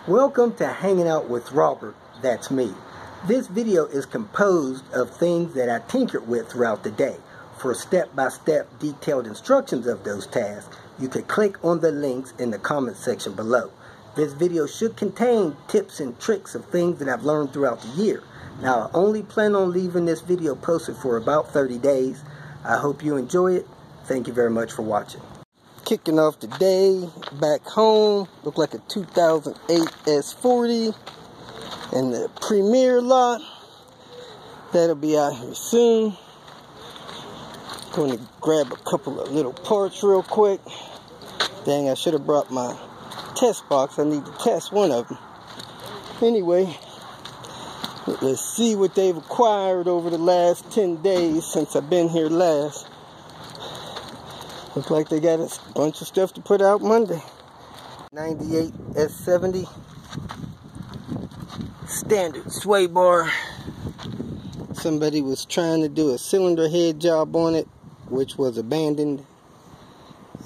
Welcome to Hanging Out with Robert, that's me. This video is composed of things that I tinkered with throughout the day. For step-by-step detailed instructions of those tasks, you can click on the links in the comment section below. This video should contain tips and tricks of things that I've learned throughout the year. Now, I only plan on leaving this video posted for about 30 days. I hope you enjoy it. Thank you very much for watching. Kicking off the day back home. Look like a 2008 S40 in the Premier lot. That'll be out here soon. Going to grab a couple of little parts real quick. Dang, I should have brought my test box. I need to test one of them. Anyway, let's see what they've acquired over the last 10 days since I've been here last. Looks like they got a bunch of stuff to put out Monday. 98 S70 standard sway bar. Somebody was trying to do a cylinder head job on it, which was abandoned.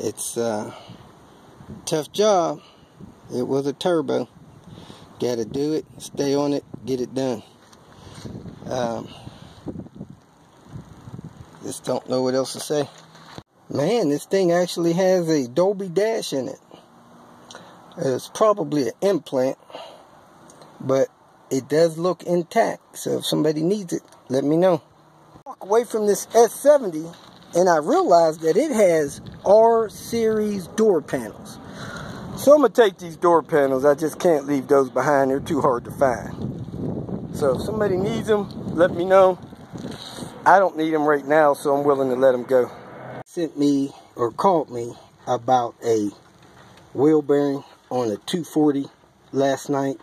It's a tough job. It was a turbo. Gotta do it, stay on it, get it done. Just don't know what else to say. Man, this thing actually has a Dolby Dash in it. It's probably an implant, but it does look intact. So if somebody needs it, let me know. Walk away from this S70 and I realized that it has R series door panels. So I'm going to take these door panels. I just can't leave those behind. They're too hard to find. So if somebody needs them, let me know. I don't need them right now, so I'm willing to let them go. Sent me or called me about a wheel bearing on a 240 last night.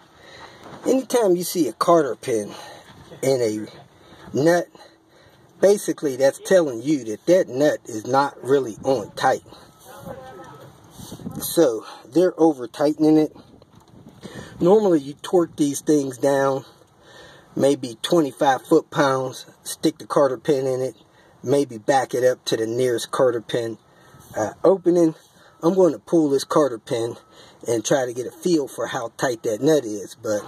Anytime you see a cotter pin and a nut, basically that's telling you that that nut is not really on tight. So they're over tightening it. Normally you torque these things down maybe 25 foot-pounds, stick the cotter pin in it, maybe back it up to the nearest cotter pin opening. I'm going to pull this cotter pin and try to get a feel for how tight that nut is. But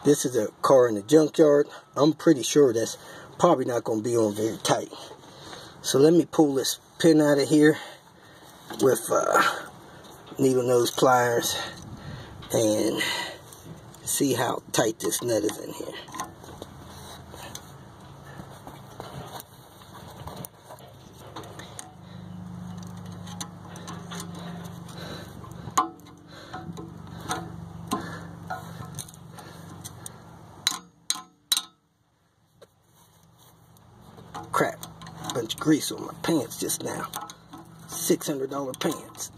this is a car in the junkyard. I'm pretty sure that's probably not going to be on very tight. So let me pull this pin out of here with needle nose pliers and see how tight this nut is in here. Crap, bunch of grease on my pants just now. $600 pants.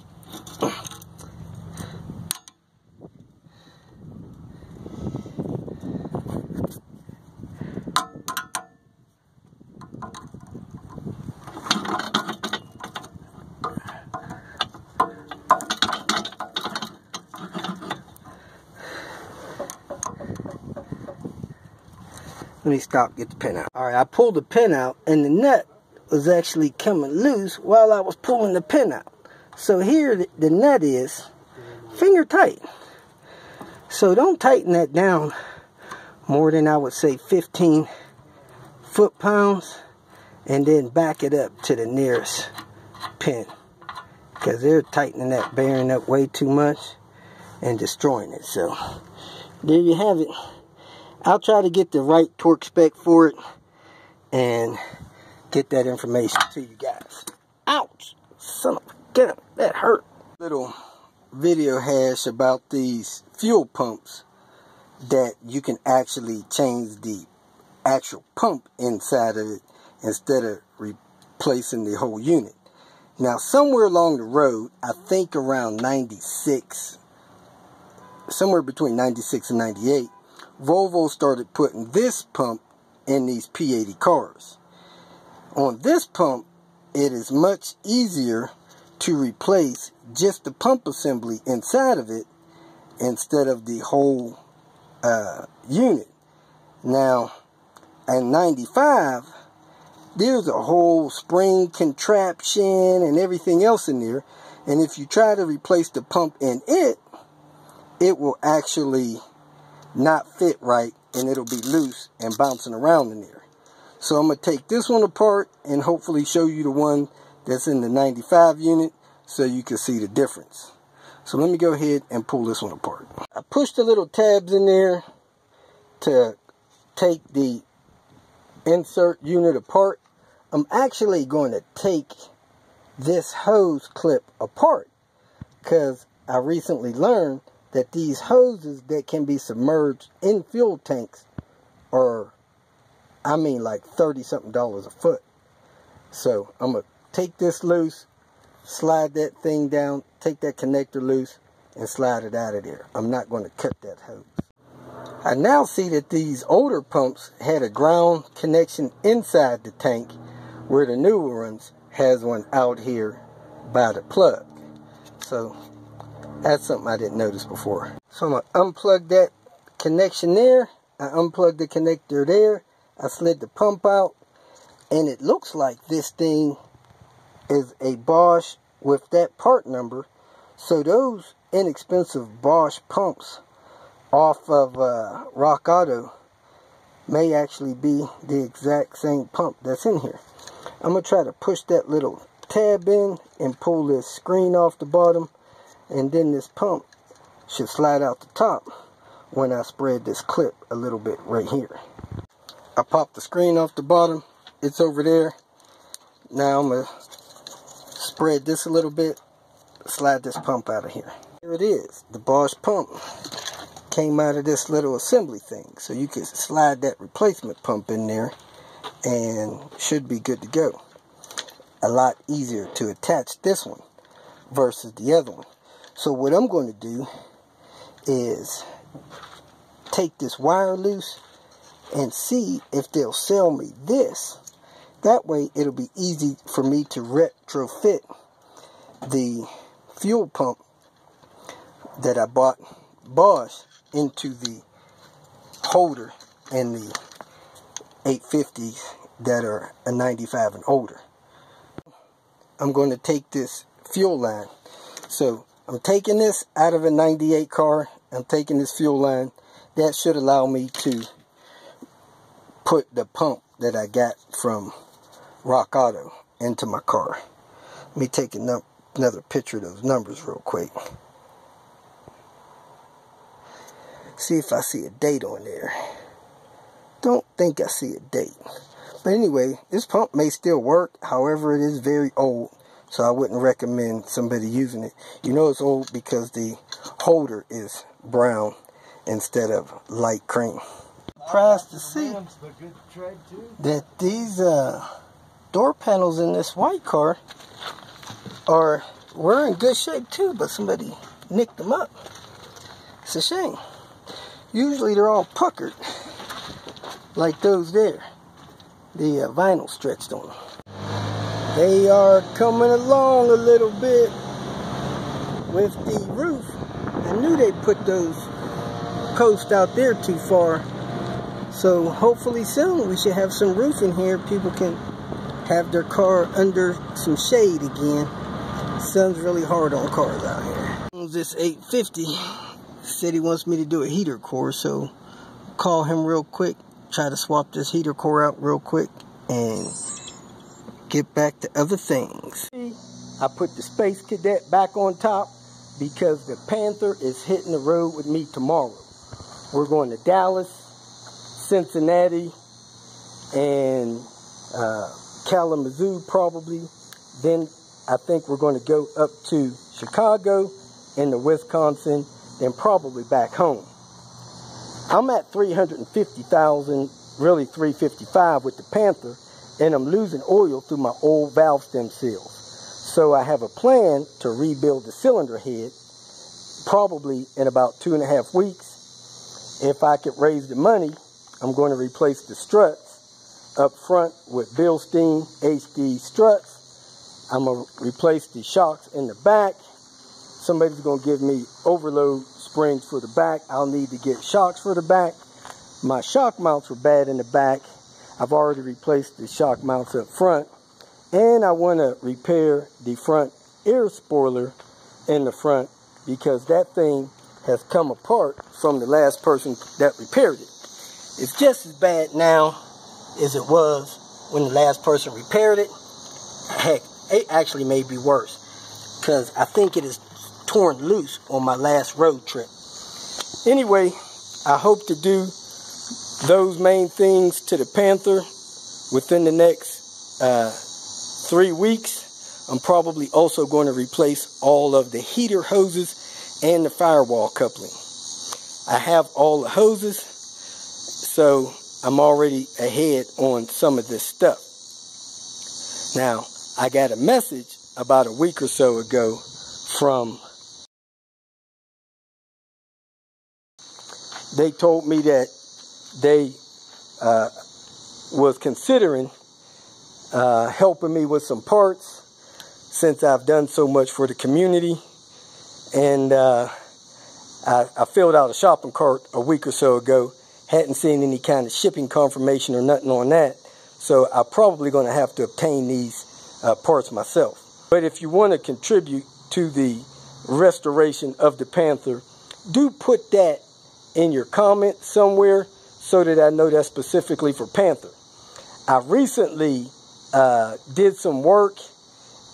Let me stop, get the pin out. Alright, I pulled the pin out and the nut was actually coming loose while I was pulling the pin out. So here the nut is finger tight. So don't tighten that down more than I would say 15 foot-pounds and then back it up to the nearest pin. Because they're tightening that bearing up way too much and destroying it. So there you have it. I'll try to get the right torque spec for it and get that information to you guys. Ouch! Son of a gun, that hurt. Little video hash about these fuel pumps that you can actually change the actual pump inside of it instead of replacing the whole unit. Now, somewhere along the road, I think around 96, somewhere between 96 and 98, Volvo started putting this pump in these P80 cars. On this pump, it is much easier to replace just the pump assembly inside of it instead of the whole unit. Now, in 95, there's a whole spring contraption and everything else in there. And if you try to replace the pump in it, it will actually not fit right and it'll be loose and bouncing around in there. So I'm going to take this one apart and hopefully show you the one that's in the 95 unit so you can see the difference. So let me go ahead and pull this one apart. I pushed the little tabs in there to take the insert unit apart. I'm actually going to take this hose clip apart because I recently learned that these hoses that can be submerged in fuel tanks are, I mean, like $30-something a foot. So I'm going to take this loose, slide that thing down, take that connector loose, and slide it out of there. I'm not going to cut that hose. I now see that these older pumps had a ground connection inside the tank, where the newer ones has one out here by the plug. So that's something I didn't notice before. So I'm going to unplug that connection there. I unplugged the connector there. I slid the pump out. And it looks like this thing is a Bosch with that part number. So those inexpensive Bosch pumps off of Rock Auto may actually be the exact same pump that's in here. I'm going to try to push that little tab in and pull this screen off the bottom, and then this pump should slide out the top when I spread this clip a little bit right here. I popped the screen off the bottom. It's over there. Now I'm going to spread this a little bit, slide this pump out of here. Here it is. The Bosch pump came out of this little assembly thing. So you can slide that replacement pump in there and should be good to go. A lot easier to attach this one versus the other one. So what I'm going to do is take this wire loose and see if they'll sell me this. That way it'll be easy for me to retrofit the fuel pump that I bought Bosch into the holder and the 850s that are a 95 and older. I'm going to take this fuel line. So I'm taking this out of a 98 car. I'm taking this fuel line. That should allow me to put the pump that I got from Rock Auto into my car. Let me take another picture of those numbers real quick. See if I see a date on there. Don't think I see a date. But anyway, this pump may still work. However, it is very old. So I wouldn't recommend somebody using it. You know it's old because the holder is brown instead of light cream. Surprised to see that these door panels in this white car were in good shape too, but somebody nicked them up. It's a shame. Usually they're all puckered like those there. The vinyl stretched on them. They are coming along a little bit with the roof. I knew they put those posts out there too far. So hopefully soon we should have some roof in here. People can have their car under some shade again. Sun's really hard on cars out here. This 850 said he wants me to do a heater core, so call him real quick. Try to swap this heater core out real quick and get back to other things. I put the Space Cadet back on top because the Panther is hitting the road with me tomorrow. We're going to Dallas, Cincinnati, and Kalamazoo probably. Then I think we're going to go up to Chicago and to Wisconsin, then probably back home. I'm at 350,000, really 355 with the Panther, and I'm losing oil through my old valve stem seals. So I have a plan to rebuild the cylinder head probably in about 2.5 weeks. If I could raise the money, I'm going to replace the struts up front with Bilstein HD struts. I'm going to replace the shocks in the back. Somebody's going to give me overload springs for the back. I'll need to get shocks for the back. My shock mounts were bad in the back. I've already replaced the shock mounts up front. And I want to repair the front air spoiler in the front because that thing has come apart from the last person that repaired it. It's just as bad now as it was when the last person repaired it. Heck, it actually may be worse, because I think it is torn loose on my last road trip. Anyway, I hope to do those main things to the Panther within the next 3 weeks. I'm probably also going to replace all of the heater hoses and the firewall coupling. I have all the hoses, so I'm already ahead on some of this stuff. Now, I got a message about a week or so ago from, they told me that they was considering helping me with some parts since I've done so much for the community. And I filled out a shopping cart a week or so ago. Hadn't seen any kind of shipping confirmation or nothing on that. So I'm probably going to have to obtain these parts myself. But if you want to contribute to the restoration of the Panther, do put that in your comment somewhere so that I know that's specifically for Panther. I recently did some work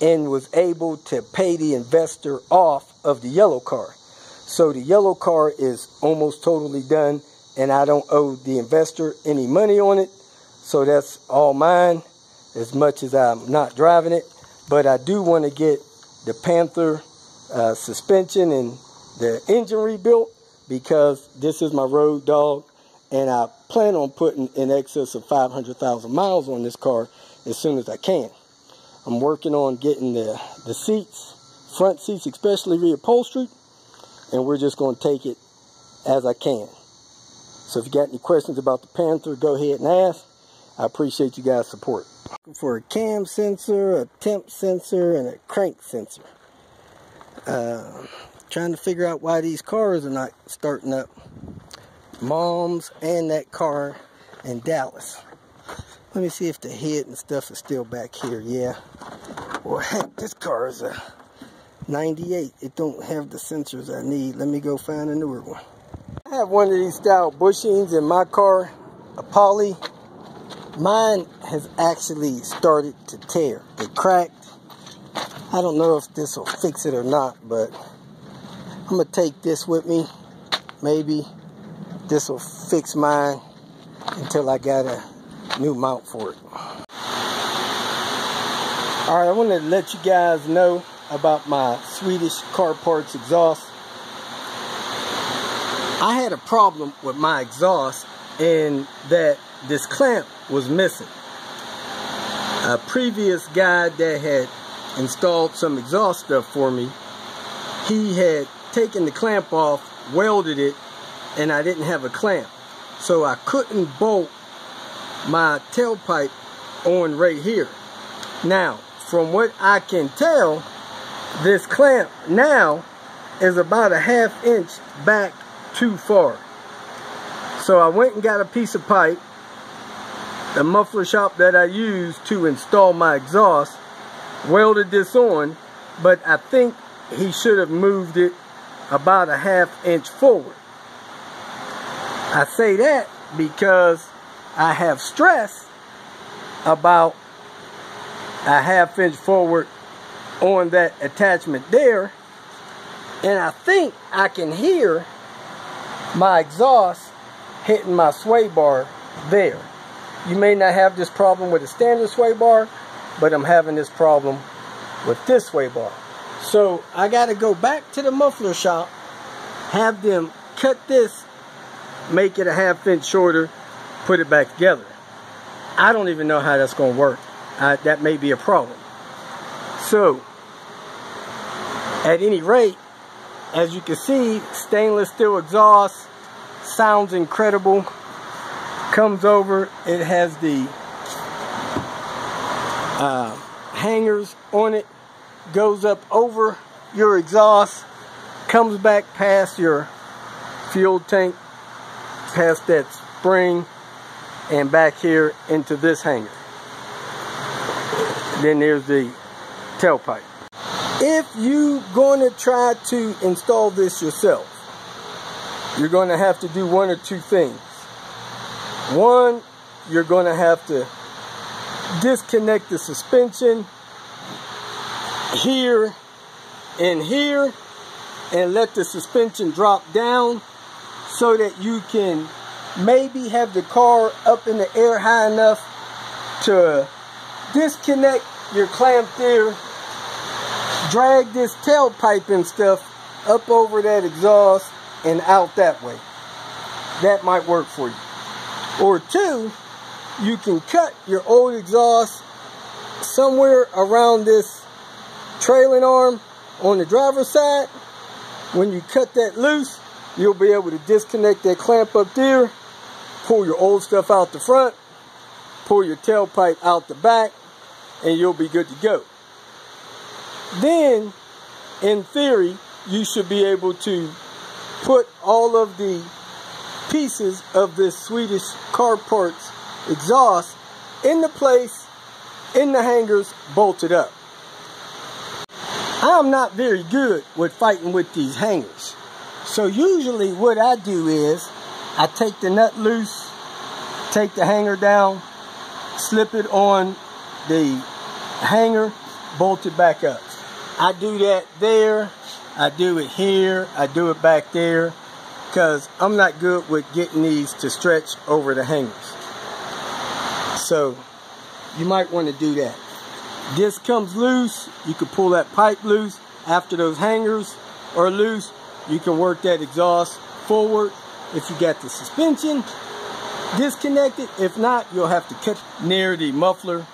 and was able to pay the investor off of the yellow car. So the yellow car is almost totally done, and I don't owe the investor any money on it. So that's all mine, as much as I'm not driving it. But I do want to get the Panther suspension and the engine rebuilt, because this is my road dog, and I plan on putting in excess of 500,000 miles on this car as soon as I can. I'm working on getting the seats, front seats especially, reupholstered, and we're just going to take it as I can. So if you got any questions about the Panther, go ahead and ask. I appreciate you guys' support. Looking for a cam sensor, a temp sensor, and a crank sensor. Trying to figure out why these cars are not starting up. Mom's and that car in Dallas. Let me see if the head and stuff is still back here. Yeah. Well, heck, this car is a 98. It don't have the sensors I need. Let me go find a newer one. I have one of these style bushings in my car, a poly. Mine has actually started to tear. It cracked. I don't know if this will fix it or not, but I'm going to take this with me. Maybe this will fix mine until I got a new mount for it. Alright, I want to let you guys know about my Swedish car parts exhaust. I had a problem with my exhaust in that this clamp was missing. A previous guy that had installed some exhaust stuff for me, he had taken the clamp off, welded it, and I didn't have a clamp. So I couldn't bolt my tailpipe on right here. Now, from what I can tell, this clamp now is about a ½ inch back too far. So I went and got a piece of pipe, the muffler shop that I used to install my exhaust, welded this on, but I think he should have moved it about a ½ inch forward. I say that because I have stress about a ½ inch forward on that attachment there, and I think I can hear my exhaust hitting my sway bar there. You may not have this problem with a standard sway bar, but I'm having this problem with this sway bar. So I got to go back to the muffler shop, have them cut this, make it a ½ inch shorter, put it back together. I don't even know how that's going to work. That may be a problem. So, at any rate, as you can see, stainless steel exhaust, sounds incredible. Comes over, it has the hangers on it, goes up over your exhaust, comes back past your fuel tank, past that spring, and back here into this hanger. Then there's the tailpipe. If you're going to try to install this yourself, you're going to have to do one or two things. One, you're going to have to disconnect the suspension here and here and let the suspension drop down so that you can maybe have the car up in the air high enough to disconnect your clamp there, drag this tailpipe and stuff up over that exhaust and out that way. That might work for you. Or two, you can cut your old exhaust somewhere around this trailing arm on the driver's side. When you cut that loose, you'll be able to disconnect that clamp up there, pull your old stuff out the front, pull your tailpipe out the back, and you'll be good to go. Then, in theory, you should be able to put all of the pieces of this Swedish car parts exhaust into place in the hangers, bolted up. I'm not very good with fighting with these hangers. So usually what I do is I take the nut loose, take the hanger down, slip it on the hanger, bolt it back up. I do that there, I do it here, I do it back there, because I'm not good with getting these to stretch over the hangers. So you might want to do that. This comes loose, you can pull that pipe loose. After those hangers are loose, you can work that exhaust forward if you got the suspension disconnected. If not, you'll have to cut near the muffler,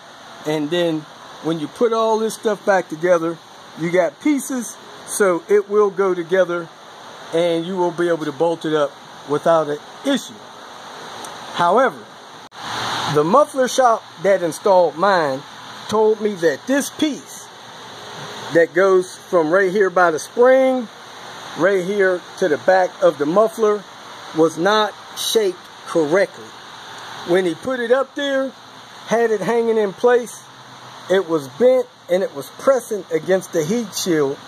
and then when you put all this stuff back together, you got pieces, so it will go together and you will be able to bolt it up without an issue. However, the muffler shop that installed mine told me that this piece that goes from right here by the spring, right here to the back of the muffler, was not shaped correctly. When he put it up there, had it hanging in place, it was bent and it was pressing against the heat shield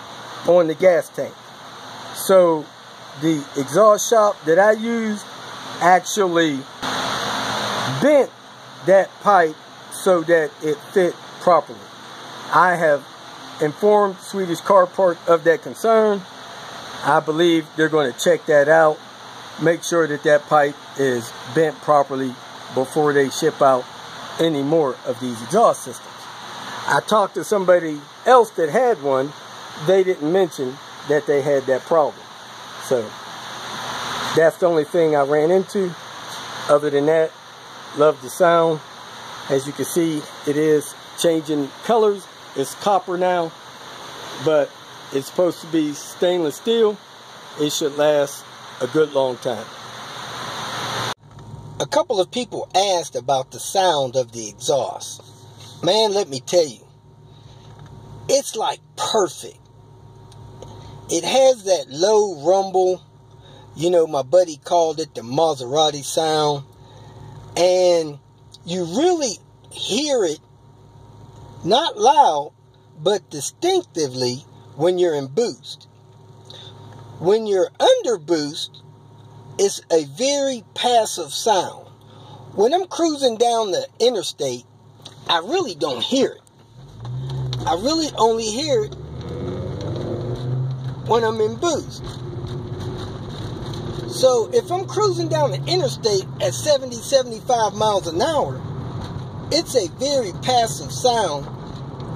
on the gas tank. So the exhaust shop that I used actually bent that pipe so that it fit properly. I have informed Swedish Car Part of that concern. I believe they're going to check that out, make sure that that pipe is bent properly before they ship out any more of these exhaust systems. I talked to somebody else that had one. They didn't mention that they had that problem. So that's the only thing I ran into. Other than that, love the sound. As you can see, it is changing colors. It's copper now, but it's supposed to be stainless steel. It should last a good long time. A couple of people asked about the sound of the exhaust. Man, let me tell you, it's like perfect. It has that low rumble. You know, my buddy called it the Maserati sound. And you really hear it, not loud, but distinctively when you're in boost. When you're under boost, it's a very passive sound. When I'm cruising down the interstate, I really don't hear it. I really only hear it when I'm in boost. So if I'm cruising down the interstate at 70, 75 miles an hour, it's a very passive sound.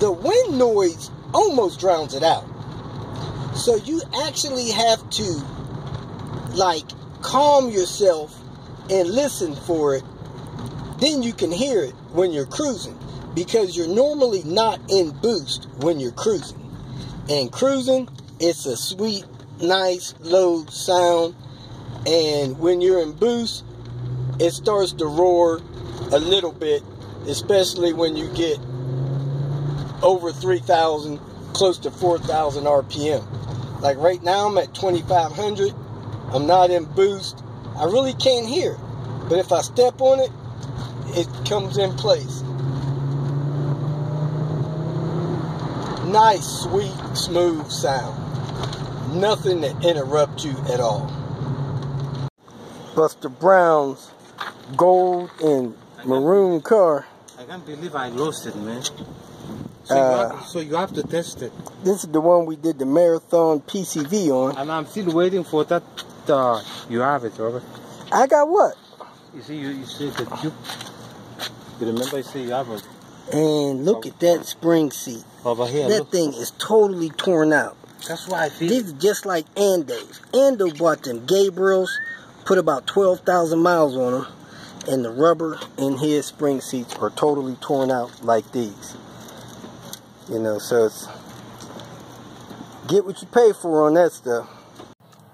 The wind noise almost drowns it out. So you actually have to, like, calm yourself and listen for it. Then you can hear it when you're cruising, because you're normally not in boost when you're cruising. And cruising, it's a sweet, nice, low sound. And when you're in boost, it starts to roar a little bit, especially when you get over 3,000, close to 4,000 RPM. Like right now, I'm at 2,500. I'm not in boost. I really can't hear it. But if I step on it, it comes in place. Nice, sweet, smooth sound. Nothing that interrupts you at all. Buster Brown's gold and maroon car. I can't believe I lost it, man. So you have to test it. This is the one we did the marathon PCV on. And I'm still waiting for that. You have it, Robert. I got what? You see, you see the tube. You remember? You say you have it. And look at that spring seat. Over here. That thing is totally torn out. That's why I feel. These are just like Ando's. Ando bought them Gabriels, put about 12,000 miles on them, and the rubber in his spring seats are totally torn out like these. You know, so it's get what you pay for on that stuff.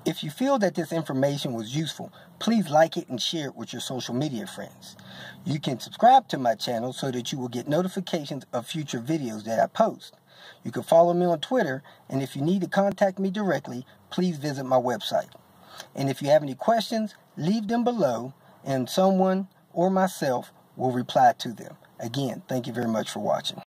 If you feel that this information was useful, please like it and share it with your social media friends. You can subscribe to my channel so that you will get notifications of future videos that I post. You can follow me on Twitter, and if you need to contact me directly, please visit my website. And if you have any questions, leave them below, and someone or myself will reply to them. Again, thank you very much for watching.